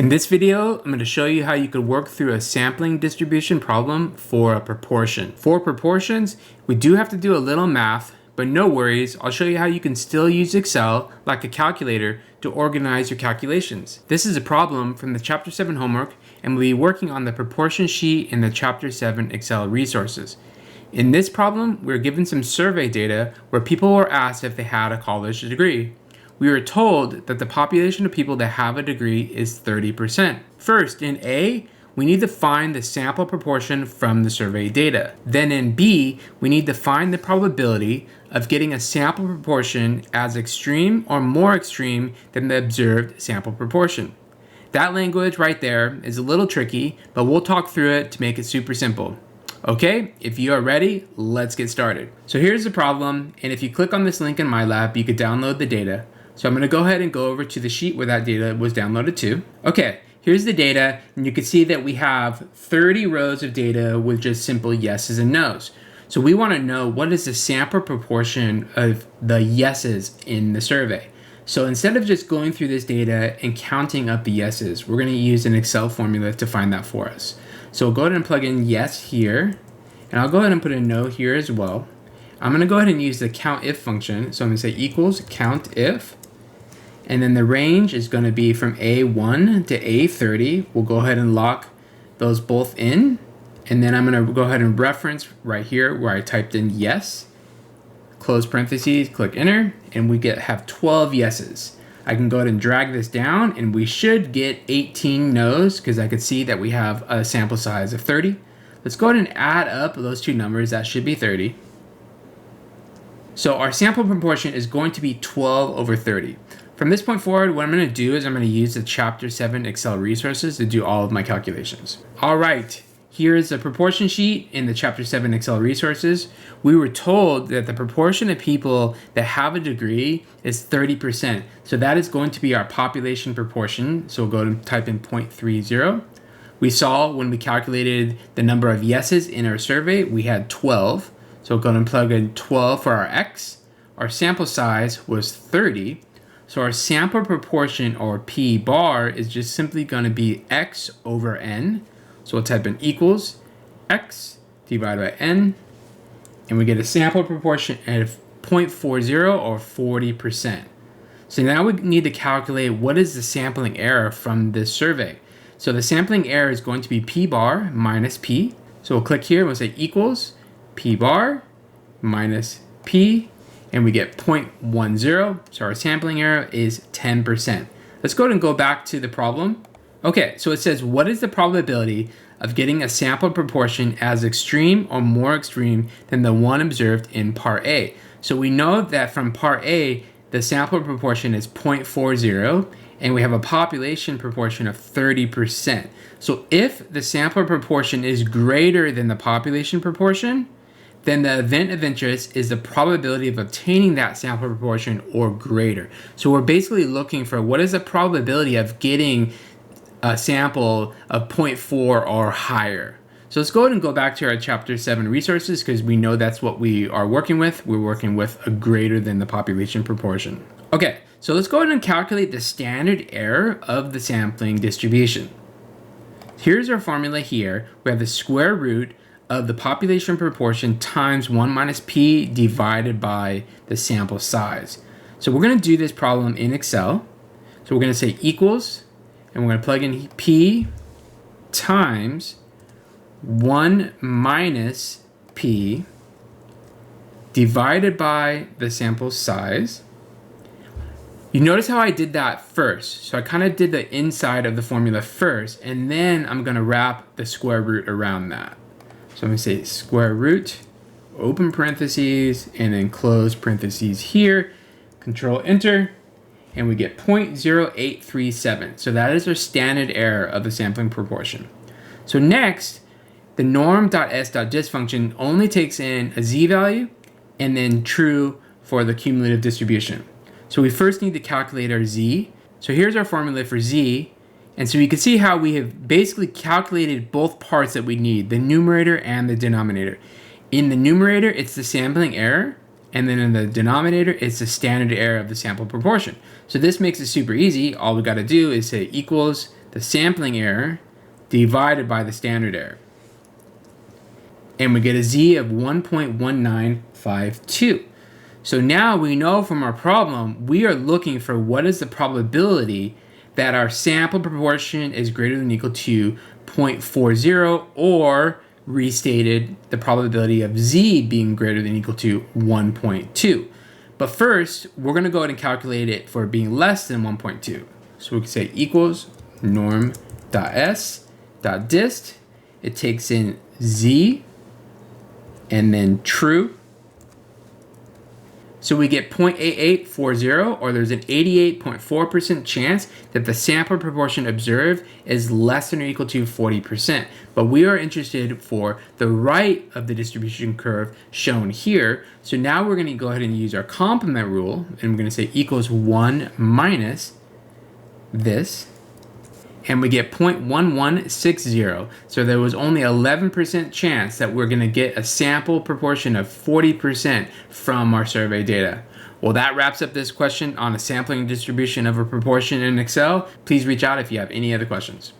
In this video, I'm going to show you how you could work through a sampling distribution problem for a proportion. For proportions, we do have to do a little math, but no worries, I'll show you how you can still use Excel like a calculator to organize your calculations. This is a problem from the Chapter 7 homework, and we'll be working on the proportion sheet in the Chapter 7 Excel resources. In this problem, we're given some survey data where people were asked if they had a college degree. We were told that the population of people that have a degree is 30%. First, in A, we need to find the sample proportion from the survey data. Then in B, we need to find the probability of getting a sample proportion as extreme or more extreme than the observed sample proportion. That language right there is a little tricky, but we'll talk through it to make it super simple. Okay, if you are ready, let's get started. So here's the problem, and if you click on this link in MyLab, you could download the data. So I'm going to go ahead and go over to the sheet where that data was downloaded to. Okay, here's the data, and you can see that we have 30 rows of data with just simple yeses and nos. So we want to know what is the sample proportion of the yeses in the survey. So instead of just going through this data and counting up the yeses, we're going to use an Excel formula to find that for us. So we'll go ahead and plug in yes here, and I'll go ahead and put a no here as well. I'm going to go ahead and use the COUNTIF function. So I'm going to say equals COUNTIF. And then the range is going to be from A1 to A30. We'll go ahead and lock those both in. And then I'm going to go ahead and reference right here where I typed in yes. Close parentheses, click enter, and we have 12 yeses. I can go ahead and drag this down, and we should get 18 no's because I could see that we have a sample size of 30. Let's go ahead and add up those two numbers. That should be 30. So our sample proportion is going to be 12 over 30. From this point forward, what I'm going to do is I'm going to use the Chapter 7 Excel resources to do all of my calculations. All right, here is the proportion sheet in the Chapter 7 Excel resources. We were told that the proportion of people that have a degree is 30%. So that is going to be our population proportion. So we'll go and type in 0.30. We saw when we calculated the number of yeses in our survey, we had 12. So we'll go and plug in 12 for our X. Our sample size was 30. So our sample proportion, or P bar, is just simply going to be X over N. So we'll type in equals X divided by N, and we get a sample proportion of 0.40 or 40%. So now we need to calculate what is the sampling error from this survey. So the sampling error is going to be P bar minus P. So we'll click here and we'll say equals P bar minus P, and we get 0.10, so our sampling error is 10%. Let's go ahead and go back to the problem. Okay, so it says, what is the probability of getting a sample proportion as extreme or more extreme than the one observed in part A? So we know that from part A, the sample proportion is 0.40, and we have a population proportion of 30%. So if the sample proportion is greater than the population proportion, then the event of interest is the probability of obtaining that sample proportion or greater. So we're basically looking for what is the probability of getting a sample of 0.4 or higher. So let's go ahead and go back to our Chapter 7 resources because we know that's what we are working with. We're working with a greater than the population proportion. Okay, so let's go ahead and calculate the standard error of the sampling distribution. Here's our formula here. We have the square root of the population proportion times 1 minus P divided by the sample size. So we're going to do this problem in Excel. So we're going to say equals, and we're going to plug in P times 1 minus P divided by the sample size. You notice how I did that first. So I kind of did the inside of the formula first, and then I'm going to wrap the square root around that. So I'm going to say square root, open parentheses, and then close parentheses here. Control Enter, and we get 0.0837. So that is our standard error of the sampling proportion. So next, the norm.s.dist function only takes in a z-value and then true for the cumulative distribution. So we first need to calculate our z. So here's our formula for z. And so you can see how we have basically calculated both parts that we need, the numerator and the denominator. In the numerator, it's the sampling error, and then in the denominator, it's the standard error of the sample proportion. So this makes it super easy. All we got to do is say equals the sampling error divided by the standard error. And we get a z of 1.1952. So now we know from our problem, we are looking for what is the probability that our sample proportion is greater than or equal to 0.40, or restated, the probability of z being greater than or equal to 1.2. But first, we're going to go ahead and calculate it for being less than 1.2. So we can say equals norm.s.dist. It takes in z and then true. So we get 0.8840, or there's an 88.4% chance that the sample proportion observed is less than or equal to 40%. But we are interested for the right of the distribution curve shown here. So now we're going to go ahead and use our complement rule, and we're going to say equals 1 minus this. And we get 0.1160. So there was only 11% chance that we're going to get a sample proportion of 40% from our survey data. Well, that wraps up this question on a sampling distribution of a proportion in Excel. Please reach out if you have any other questions.